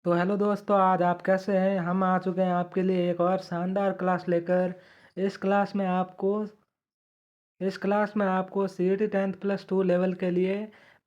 तो हेलो दोस्तों, आज आप कैसे हैं। हम आ चुके हैं आपके लिए एक और शानदार क्लास लेकर। इस क्लास में आपको इस क्लास में आपको सीईटी 10th+2 लेवल के लिए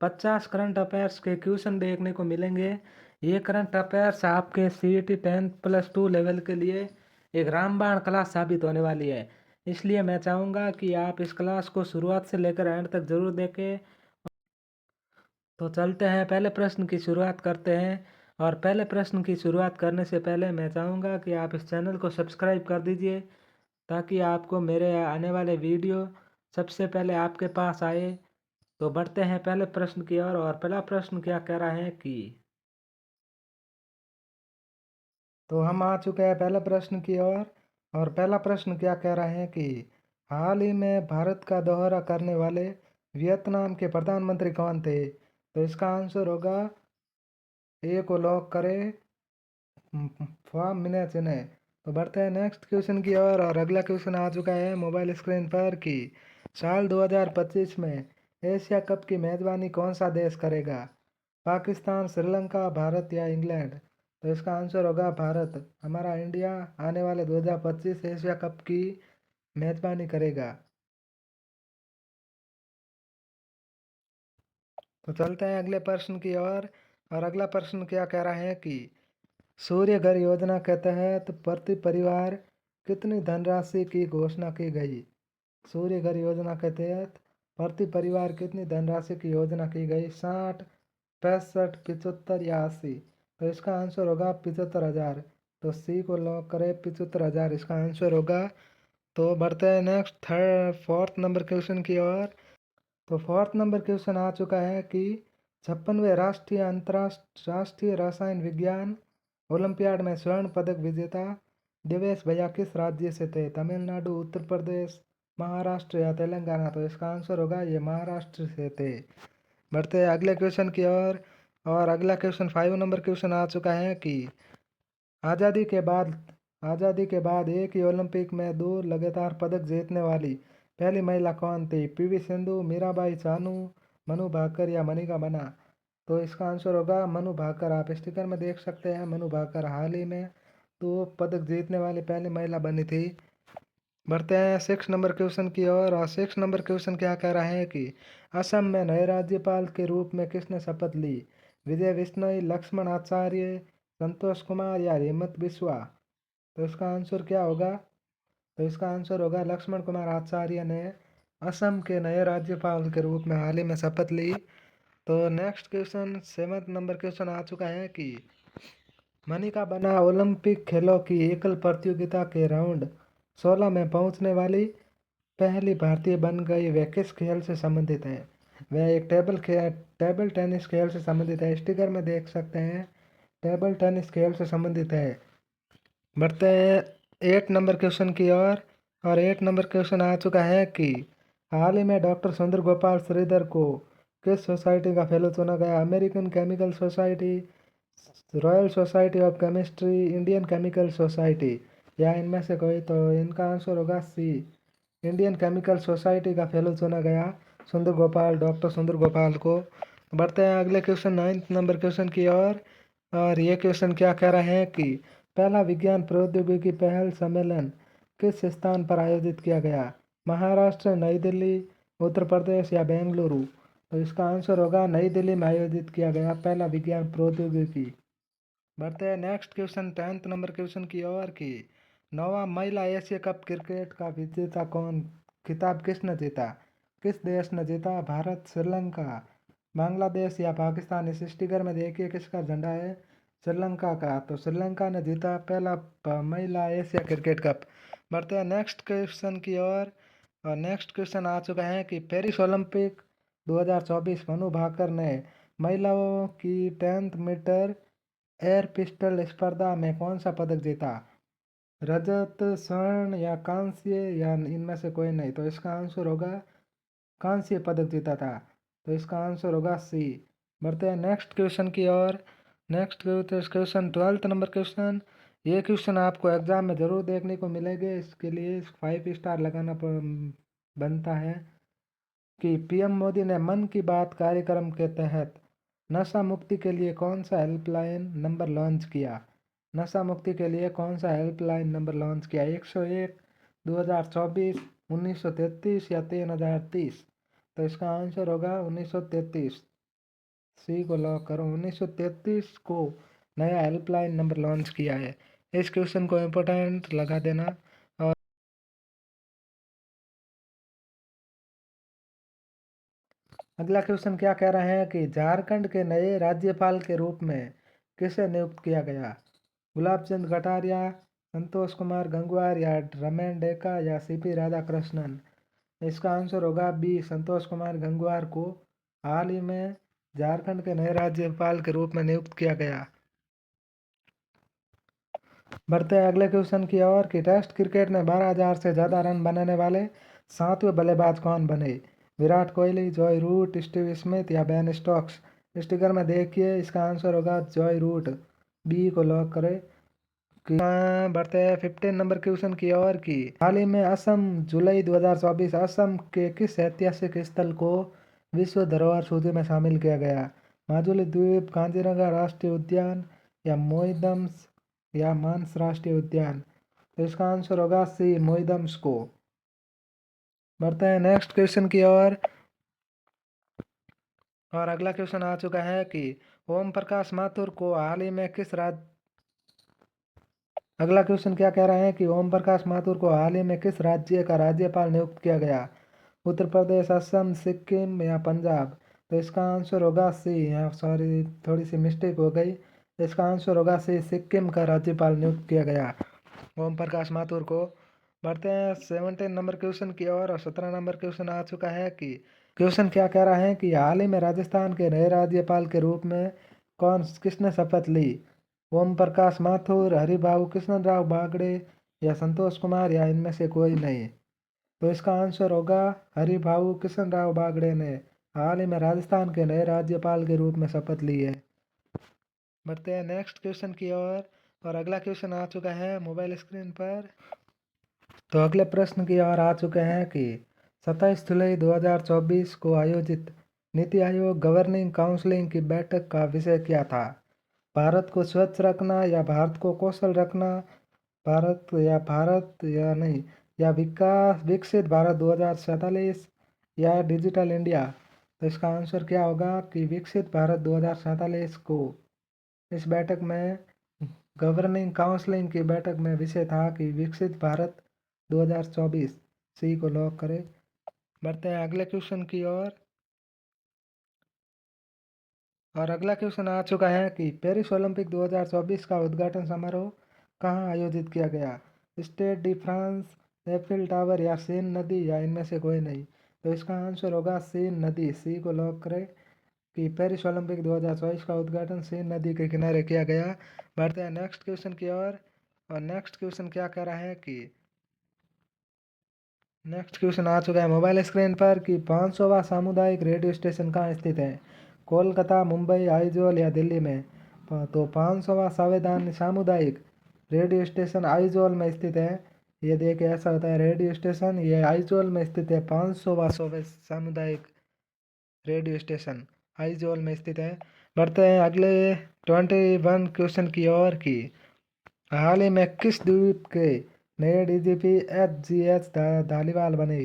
50 करंट अफेयर्स के क्वेश्चन देखने को मिलेंगे। ये करंट अफेयर्स आपके सीईटी 10th+2 लेवल के लिए एक रामबाण क्लास साबित होने वाली है। इसलिए मैं चाहूँगा कि आप इस क्लास को शुरुआत से लेकर एंड तक ज़रूर देखें। तो चलते हैं, पहले प्रश्न की शुरुआत करते हैं। और पहले प्रश्न की शुरुआत करने से पहले मैं चाहूँगा कि आप इस चैनल को सब्सक्राइब कर दीजिए, ताकि आपको मेरे आने वाले वीडियो सबसे पहले आपके पास आए। तो बढ़ते हैं पहले प्रश्न की ओर। और पहला प्रश्न क्या कह रहा है कि तो हम आ चुके हैं पहले प्रश्न की ओर। और पहला प्रश्न क्या कह रहा है कि हाल ही में भारत का दौरा करने वाले वियतनाम के प्रधानमंत्री कौन थे। तो इसका आंसर होगा, ए को लॉक करें, फॉर्म मिने चुने। तो बढ़ते हैं नेक्स्ट क्वेश्चन की ओर। और अगला क्वेश्चन आ चुका है मोबाइल स्क्रीन पर कि साल 2025 में एशिया कप की मेजबानी कौन सा देश करेगा। पाकिस्तान, श्रीलंका, भारत या इंग्लैंड। तो इसका आंसर होगा भारत। हमारा इंडिया आने वाले 2025 एशिया कप की मेजबानी करेगा। तो चलते हैं अगले प्रश्न की ओर। और अगला प्रश्न क्या कह रहा है कि सूर्य घर योजना के तहत प्रति परिवार कितनी धनराशि की घोषणा की गई। सूर्य घर योजना के तहत प्रति परिवार कितनी धनराशि की योजना की गई। 60, 65, 75 या 80। तो इसका आंसर होगा 75,000। तो सी को लॉक करें, 75,000 इसका आंसर होगा। तो बढ़ते हैं नेक्स्ट फोर्थ नंबर क्वेश्चन की ओर। तो फोर्थ नंबर क्वेश्चन आ चुका है कि 56वें राष्ट्रीय अंतर्राष्ट्रीय रसायन विज्ञान ओलंपियाड में स्वर्ण पदक विजेता देवेश भैया किस राज्य से थे। तमिलनाडु, उत्तर प्रदेश, महाराष्ट्र या तेलंगाना। तो इसका आंसर होगा ये महाराष्ट्र से थे। बढ़ते हैं अगले क्वेश्चन की ओर। और अगला क्वेश्चन 5 नंबर क्वेश्चन आ चुका है कि आज़ादी के बाद आज़ादी के बाद एक ही ओलंपिक में 2 लगातार पदक जीतने वाली पहली महिला कौन थी। पीवी सिंधु, मीराबाई चानू, मनु भाकर या मनिका बना। तो इसका आंसर होगा मनु भाकर। आप स्टिकर में देख सकते हैं, मनु भाकर हाल ही में 2 पदक जीतने वाली पहली महिला बनी थी। बढ़ते हैं 6 नंबर क्वेश्चन की ओर। और 6 नंबर क्वेश्चन क्या कह रहा है कि असम में नए राज्यपाल के रूप में किसने शपथ ली। विजय बिश्नोई, लक्ष्मण आचार्य, संतोष कुमार या हेमंत बिस्वा। तो इसका आंसर क्या होगा। तो इसका आंसर होगा लक्ष्मण कुमार आचार्य ने असम के नए राज्यपाल के रूप में हाल ही में शपथ ली। तो नेक्स्ट क्वेश्चन 7 नंबर क्वेश्चन आ चुका है कि मनिका बना ओलंपिक खेलों की एकल प्रतियोगिता के राउंड 16 में पहुंचने वाली पहली भारतीय बन गई। वह किस खेल से संबंधित है। वह एक टेबल टेनिस खेल से संबंधित है। स्टिकर में देख सकते हैं, टेबल टेनिस खेल से संबंधित है। बढ़ते हैं 8 नंबर क्वेश्चन की ओर। और 8 नंबर क्वेश्चन आ चुका है कि हाल ही में डॉक्टर सुंदर गोपाल श्रीधर को किस सोसाइटी का फेलो चुना गया। American chemical society, royal society of chemistry, Indian chemical society या इनमें से कोई। तो इनका आंसर होगा सी, इंडियन केमिकल सोसाइटी का फेलो चुना गया डॉक्टर सुंदर गोपाल को। बढ़ते हैं अगले क्वेश्चन 9 नंबर क्वेश्चन की ओर। और ये क्वेश्चन क्या कह रहे हैं कि पहला विज्ञान प्रौद्योगिकी पहल सम्मेलन किस स्थान पर आयोजित किया गया। महाराष्ट्र, नई दिल्ली, उत्तर प्रदेश या बेंगलुरु। तो इसका आंसर होगा नई दिल्ली में आयोजित किया गया पहला विज्ञान प्रौद्योगिकी। बढ़ते हैं next question 10th number question की ओर की नौवां महिला एशिया कप क्रिकेट का विजेता कौन, खिताब किसने जीता। किस देश ने जीता। भारत, श्रीलंका, बांग्लादेश या पाकिस्तान। इस स्टिकर में देखिए किसका झंडा है, श्रीलंका का। तो श्रीलंका ने जीता पहला महिला एशिया क्रिकेट कप। बढ़ते हैं नेक्स्ट क्वेश्चन की ओर। और नेक्स्ट क्वेश्चन आ चुका है कि पेरिस ओलंपिक 2024 मनु भाकर ने महिलाओं की 10 मीटर एयर पिस्टल स्पर्धा में कौन सा पदक जीता। रजत, स्वर्ण या कांस्य या इनमें से कोई नहीं। तो इसका आंसर होगा कांस्य पदक जीता था। तो इसका आंसर होगा सी। बढ़ते हैं नेक्स्ट क्वेश्चन की ओर। Next question 12th number question. ये क्वेश्चन आपको एग्जाम में ज़रूर देखने को मिलेंगे, इसके लिए 5 स्टार लगाना बनता है कि पीएम मोदी ने मन की बात कार्यक्रम के तहत नशा मुक्ति के लिए कौन सा हेल्पलाइन नंबर लॉन्च किया? नशा मुक्ति के लिए कौन सा हेल्पलाइन नंबर लॉन्च किया? 101, 2024, 1933 या 3030? तो इसका आंसर होगा 1933। सी को लॉक करो। 1933 को नया हेल्पलाइन नंबर लॉन्च किया है। इस क्वेश्चन को इम्पोर्टेंट लगा देना। और अगला क्वेश्चन क्या कह रहा है कि झारखंड के नए राज्यपाल के रूप में किसे नियुक्त किया गया? गुलाब चंद कटारिया, संतोष कुमार गंगवार या रमेन डेका या सीपी राधाकृष्णन? इसका आंसर होगा बी, संतोष कुमार गंगवार को हाल ही में झारखंड के नए राज्यपाल के रूप में नियुक्त किया गया। बढ़ते हैं अगले क्वेश्चन की ओर कि टेस्ट क्रिकेट में 12,000 से ज़्यादा रन बनाने वाले 7वें बल्लेबाज कौन बने? Virat Kohli, Joe Root, Steve Smith या बेन स्टोक्स? स्टिकर में देखिए, इसका आंसर होगा जॉय रूट। बी को लॉक करें। बढ़ते हैं 15 नंबर क्वेश्चन की ओर की हाल ही में असम जुलाई 2024 असम के किस ऐतिहासिक स्थल को विश्व धरोहर सूची में शामिल किया गया? माजुली द्वीप, कांजीरंगा राष्ट्रीय उद्यान या मोइदम्स या मानस राष्ट्रीय उद्यान? तो इसका आंसर होगा सी, मोइदम्स को। बढ़ते हैं नेक्स्ट क्वेश्चन की ओर और अगला क्वेश्चन आ चुका है कि ओम प्रकाश माथुर को हाल ही में किस राज्य अगला क्वेश्चन क्या कह रहा है कि ओम प्रकाश माथुर को हाल ही में किस राज्य का राज्यपाल नियुक्त किया गया? उत्तर प्रदेश, असम, सिक्किम या पंजाब? तो इसका आंसर होगा सी। यहाँ सॉरी, थोड़ी सी मिस्टेक हो गई। इसका आंसर होगा सी, सिक्किम का राज्यपाल नियुक्त किया गया ओम प्रकाश माथुर को। बढ़ते हैं 17 नंबर क्वेश्चन की ओर और 17 नंबर क्वेश्चन आ चुका है कि क्वेश्चन क्या कह रहा है कि हाल ही में राजस्थान के नए राज्यपाल के रूप में किसने शपथ ली? ओम प्रकाश माथुर, हरिभाऊ कृष्णराव बागड़े या संतोष कुमार या इनमें से कोई नहीं? तो इसका आंसर होगा हरिभाऊ कृष्णराव बागड़े ने हाल ही में राजस्थान के नए राज्यपाल के रूप में शपथ ली है। बढ़ते हैं नेक्स्ट क्वेश्चन की ओर और अगला क्वेश्चन आ चुका है मोबाइल स्क्रीन पर। तो अगले प्रश्न की ओर आ चुके हैं कि 27 जुलाई 2024 को आयोजित नीति आयोग गवर्निंग काउंसिलिंग की बैठक का विषय क्या था? भारत को स्वच्छ रखना या भारत को कौशल रखना, भारत या नहीं, या विकसित भारत 2047 या डिजिटल इंडिया? तो इसका आंसर क्या होगा कि विकसित भारत 2047 को इस बैठक में गवर्निंग काउंसिलिंग की बैठक में विषय था कि विकसित भारत 2024। सी को लॉक करें। बढ़ते हैं अगले क्वेश्चन की ओर और अगला क्वेश्चन आ चुका है कि पेरिस ओलंपिक 2024 का उद्घाटन समारोह कहाँ आयोजित किया गया? Stade de France, Eiffel tower या सेन नदी या इनमें से कोई नहीं? तो इसका आंसर होगा सेन नदी। सी को लॉक करें कि पेरिस ओलंपिक 2024 का उद्घाटन सेन नदी के किनारे किया गया। बढ़ते हैं नेक्स्ट क्वेश्चन की ओर और नेक्स्ट क्वेश्चन क्या कह रहा है कि नेक्स्ट क्वेश्चन आ चुका है मोबाइल स्क्रीन पर कि 500वां सामुदायिक रेडियो स्टेशन कहाँ स्थित है? कोलकाता, मुंबई, आइजोल या दिल्ली में? तो 500वां संवैधानिक सामुदायिक रेडियो स्टेशन आइजोल में स्थित है। ये देखिए, ऐसा होता है रेडियो स्टेशन, ये आइजोल में स्थित है। 500वां सामुदायिक रेडियो स्टेशन आइजोल में स्थित है। बढ़ते हैं अगले 21 क्वेश्चन की ओर की हाल ही में किस द्वीप के नए डीजीपी HGH धालीवाल बने?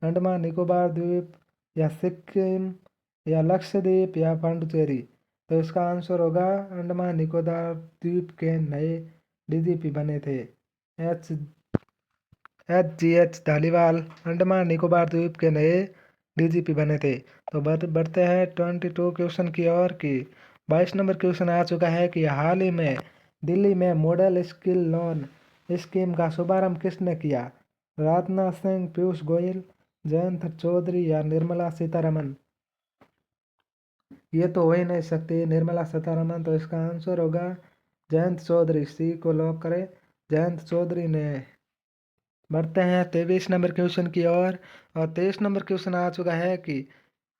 अंडमान निकोबार द्वीप या सिक्किम या लक्षद्वीप या पांडुचेरी? तो इसका आंसर होगा अंडमान निकोबार द्वीप के नए डीजीपी बने थे HGH धालीवाल अंडमान निकोबार द्वीप के नए डीजीपी बने थे। तो बढ़ते हैं 22 क्वेश्चन की ओर की 22 नंबर क्वेश्चन आ चुका है कि हाल ही में दिल्ली में मॉडल स्किल लोन स्कीम का शुभारंभ किसने किया? राजनाथ सिंह, पीयूष गोयल, जयंत चौधरी या निर्मला सीतारमन? ये तो हो ही नहीं सकती निर्मला सीतारमन, तो इसका आंसर होगा जयंत चौधरी। सी को लॉक करें, जयंत चौधरी ने। बढ़ते हैं 23 नंबर क्वेश्चन की ओर और 23 नंबर क्वेश्चन आ चुका है कि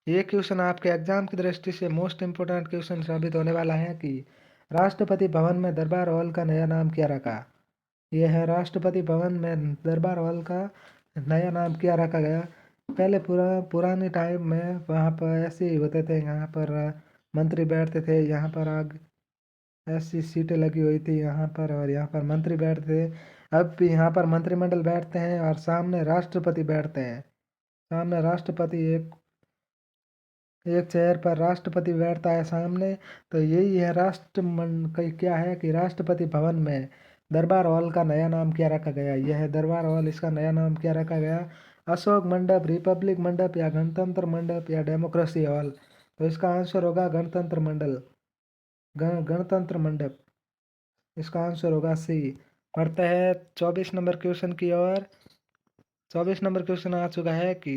ये क्वेश्चन आपके एग्जाम की दृष्टि से मोस्ट इम्पोर्टेंट क्वेश्चन साबित होने वाला है कि राष्ट्रपति भवन में दरबार हॉल का नया नाम क्या रखा? यह है राष्ट्रपति भवन में दरबार हॉल का नया नाम क्या रखा गया? पहले पुराने टाइम में वहाँ पर ऐसे ही होते थे, यहाँ पर मंत्री बैठते थे। यहाँ पर आग ऐसी सीटें लगी हुई थी यहाँ पर, और यहाँ पर मंत्री बैठते थे। अब भी यहाँ पर मंत्रिमंडल बैठते हैं और सामने राष्ट्रपति बैठते हैं। सामने राष्ट्रपति एक एक चेयर पर राष्ट्रपति बैठता है सामने। तो यही है क्या है कि राष्ट्रपति भवन में दरबार हॉल का नया नाम क्या रखा गया। यह है दरबार हॉल, इसका नया नाम क्या रखा गया? अशोक मंडप, रिपब्लिक मंडप, या गणतंत्र मंडप, या डेमोक्रेसी हॉल। तो इसका आंसर होगा गणतंत्र मंडल, गणतंत्र मंडप। इसका आंसर होगा सी। बढ़ते हैं 24 नंबर क्वेश्चन की ओर। 24 नंबर क्वेश्चन आ चुका है कि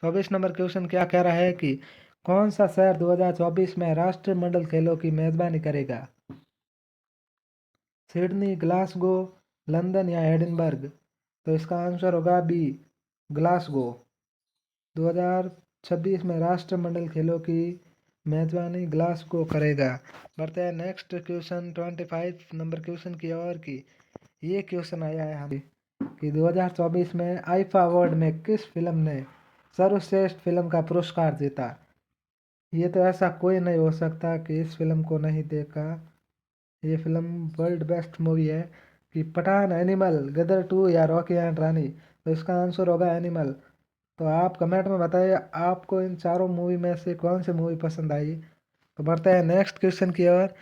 24 नंबर क्वेश्चन क्या कह रहा है कि कौन सा शहर 2024 में राष्ट्रमंडल खेलों की मेजबानी करेगा? सिडनी, ग्लासगो, लंदन, या एडिनबर्ग। तो इसका आंसर होगा बी, ग्लासगो। 2026 में राष्ट्रमंडल खेलों की मेजबानी ग्लासगो करेगा। बढ़ते हैं नेक्स्ट क्वेश्चन 25 नंबर क्वेश्चन की ओर की ये क्वेश्चन आया है हमें कि 2024 में आईफा अवार्ड में किस फिल्म ने सर्वश्रेष्ठ फिल्म का पुरस्कार जीता? ये तो ऐसा कोई नहीं हो सकता कि इस फिल्म को नहीं देखा। ये फिल्म वर्ल्ड बेस्ट मूवी है कि पठान, एनिमल, गदर 2, या रॉकी एंड रानी। तो इसका आंसर होगा एनिमल। तो आप कमेंट में बताइए आपको इन चारों मूवी में से कौन सी मूवी पसंद आई। तो बढ़ते हैं नेक्स्ट क्वेश्चन की ओर।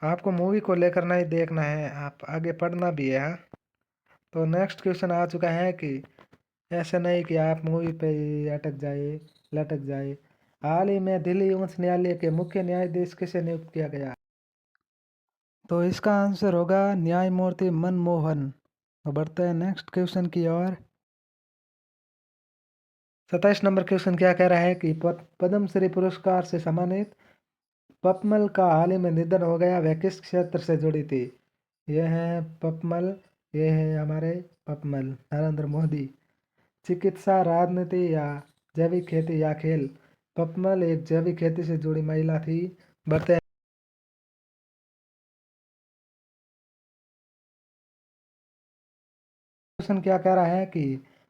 आपको मूवी को लेकर नहीं देखना है, आप आगे पढ़ना भी है, हाँ? तो नेक्स्ट क्वेश्चन आ चुका है कि ऐसे नहीं कि आप मूवी पे ही अटक जाए, लटक जाए। हाल ही में दिल्ली उच्च न्यायालय के मुख्य न्यायाधीश किसे नियुक्त किया गया? तो इसका आंसर होगा न्यायमूर्ति मनमोहन। तो बढ़ते हैं नेक्स्ट क्वेश्चन की ओर। 27 नंबर क्वेश्चन क्या कह रहा है कि पद्मश्री पुरस्कार से सम्मानित पपमल का हाल ही में निधन हो गया, वह किस क्षेत्र से जुड़ी थी? यह है पपमल, ये है हमारे पपमल नरेंद्र मोदी। चिकित्सा, राजनीति, या जैविक खेती, या खेल। पपमल एक जैविक खेती से जुड़ी महिला थी। बढ़ते हैं क्वेश्चन क्या कह रहा है कि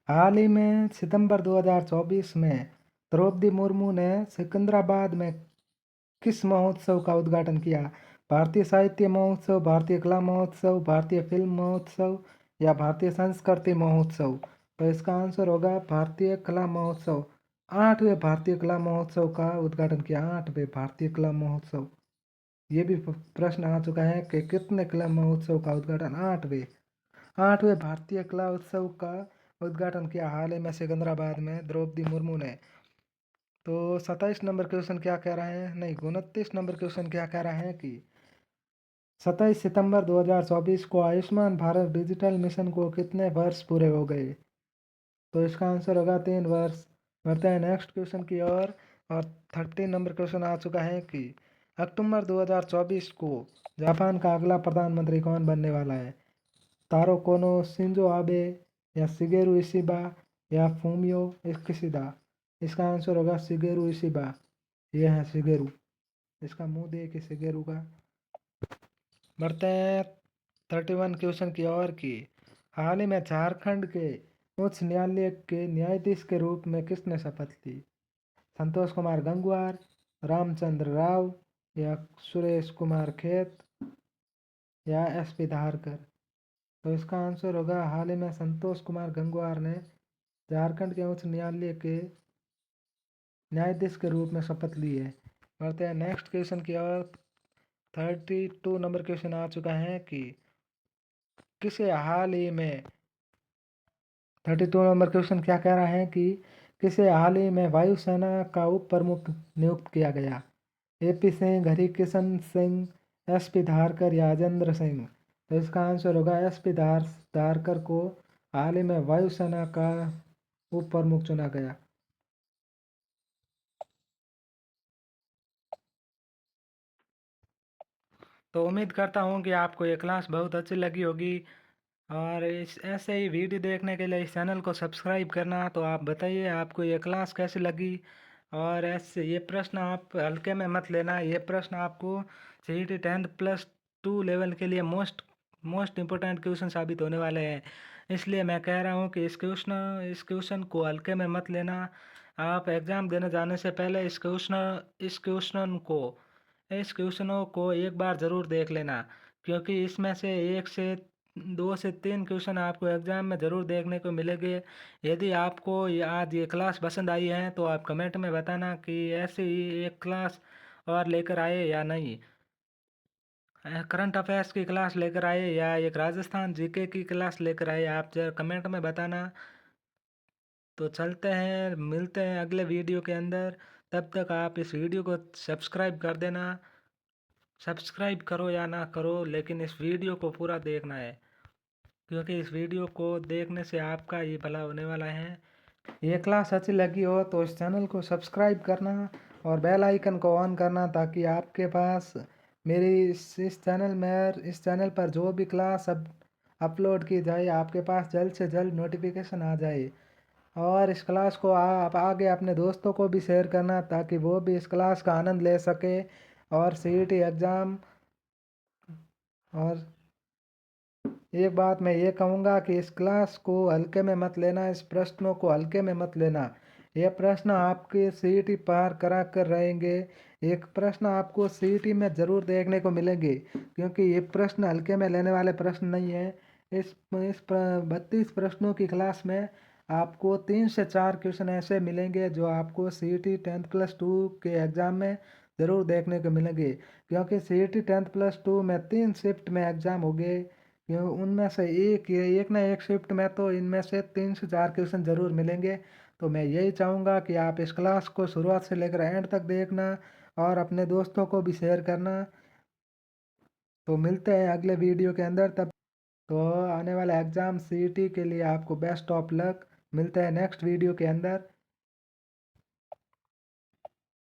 हाल ही में सितंबर 2024 में द्रौपदी मुर्मू ने सिकंदराबाद में किस महोत्सव का उद्घाटन किया? भारतीय साहित्य महोत्सव, भारतीय कला महोत्सव, भारतीय फिल्म महोत्सव, या भारतीय संस्कृति महोत्सव। तो इसका आंसर होगा भारतीय कला महोत्सव। 8वें भारतीय कला महोत्सव का उद्घाटन किया, 8वें भारतीय कला महोत्सव। ये भी प्रश्न आ चुका है कि कितने कला महोत्सव का उद्घाटन? 8वें भारतीय कला उत्सव का उद्घाटन किया हाल ही में सिकंदराबाद में द्रौपदी मुर्मू ने। तो 27 नंबर क्वेश्चन क्या कह रहा है, नहीं 29 नंबर क्वेश्चन क्या कह रहा है कि 27 सितंबर 2024 को आयुष्मान भारत डिजिटल मिशन को कितने वर्ष पूरे हो गए? तो इसका आंसर होगा 3 वर्ष। बढ़ते हैं नेक्स्ट क्वेश्चन की ओर। और 30 नंबर क्वेश्चन आ चुका है कि अक्टूबर 2024 को जापान का अगला प्रधानमंत्री कौन बनने वाला है? तारो कोनो, शिंजो आबे, या शिगेरू इशिबा, या फूमियो किशिदा। इसका आंसर होगा शिगेरू इशिबा। यह है शिगेरू, इसका मुंह देखिए शिगेरू का। बढ़ते हैं 31 क्वेश्चन की ओर की हाल ही में झारखंड के उच्च न्यायालय के न्यायाधीश के रूप में किसने शपथ ली? संतोष कुमार गंगवार, रामचंद्र राव, या सुरेश कुमार खेत, या एसपी धारकर। तो इसका आंसर होगा हाल ही में संतोष कुमार गंगवार ने झारखंड के उच्च न्यायालय के न्यायाधीश के रूप में शपथ ली है। बढ़ते हैं नेक्स्ट क्वेश्चन की ओर। 32 नंबर क्वेश्चन आ चुका है कि किसे हाल ही में 32 नंबर क्वेश्चन क्या कह रहा है कि किसे हाल ही में वायुसेना का उप प्रमुख नियुक्त किया गया? एपी सिंह, हरिकिशन सिंह, एसपी धारकर, या अजेंद्र सिंह। तो इसका आंसर होगा एसपी धारकर को हाल ही में वायुसेना का उप प्रमुख चुना गया। तो उम्मीद करता हूँ कि आपको ये क्लास बहुत अच्छी लगी होगी, और इस ऐसे ही वीडियो देखने के लिए इस चैनल को सब्सक्राइब करना। तो आप बताइए आपको ये क्लास कैसी लगी, और ऐसे ये प्रश्न आप हल्के में मत लेना। ये प्रश्न आपको CET 10+2 लेवल के लिए मोस्ट इम्पोर्टेंट क्वेश्चन साबित होने वाले हैं। इसलिए मैं कह रहा हूँ कि इस क्वेश्चन को हल्के में मत लेना। आप एग्ज़ाम देने जाने से पहले इस क्वेश्चनों को एक बार ज़रूर देख लेना, क्योंकि इसमें से 1 से 2 से 3 क्वेश्चन आपको एग्ज़ाम में ज़रूर देखने को मिलेंगे। यदि आपको आज ये क्लास पसंद आई है तो आप कमेंट में बताना कि ऐसी ही एक क्लास और लेकर आए या नहीं। करंट अफेयर्स की क्लास लेकर आए या एक राजस्थान जीके की क्लास लेकर आए, आप जरा कमेंट में बताना। तो चलते हैं, मिलते हैं अगले वीडियो के अंदर। तब तक आप इस वीडियो को सब्सक्राइब कर देना। सब्सक्राइब करो या ना करो, लेकिन इस वीडियो को पूरा देखना है, क्योंकि इस वीडियो को देखने से आपका ये भला होने वाला है। ये क्लास अच्छी लगी हो तो इस चैनल को सब्सक्राइब करना और बेल आइकन को ऑन करना, ताकि आपके पास मेरी इस चैनल पर जो भी क्लास अब अपलोड की जाए आपके पास जल्द से जल्द नोटिफिकेशन आ जाए। और इस क्लास को आप आगे अपने दोस्तों को भी शेयर करना, ताकि वो भी इस क्लास का आनंद ले सके और सीईटी एग्ज़ाम। और एक बात मैं ये कहूँगा कि इस क्लास को हल्के में मत लेना, इस प्रश्नों को हल्के में मत लेना। ये प्रश्न आपके सीईटी पार करा कर रहेंगे। एक प्रश्न आपको सीईटी में ज़रूर देखने को मिलेंगे, क्योंकि ये प्रश्न हल्के में लेने वाले प्रश्न नहीं है। इस 32 प्रश्नों की क्लास में आपको 3 से 4 क्वेश्चन ऐसे मिलेंगे जो आपको सीईटी 10+2 के एग्ज़ाम में ज़रूर देखने को मिलेंगे, क्योंकि सीईटी 10+2 में 3 शिफ्ट में एग्ज़ाम हो गए। उनमें से एक ना एक शिफ्ट में तो इनमें से 3 से 4 क्वेश्चन ज़रूर मिलेंगे। तो मैं यही चाहूँगा कि आप इस क्लास को शुरुआत से लेकर एंड तक देखना और अपने दोस्तों को भी शेयर करना। तो मिलते हैं अगले वीडियो के अंदर। तब तो आने वाला एग्ज़ाम सीईटी के लिए आपको बेस्ट ऑफ लक। मिलते हैं नेक्स्ट वीडियो के अंदर।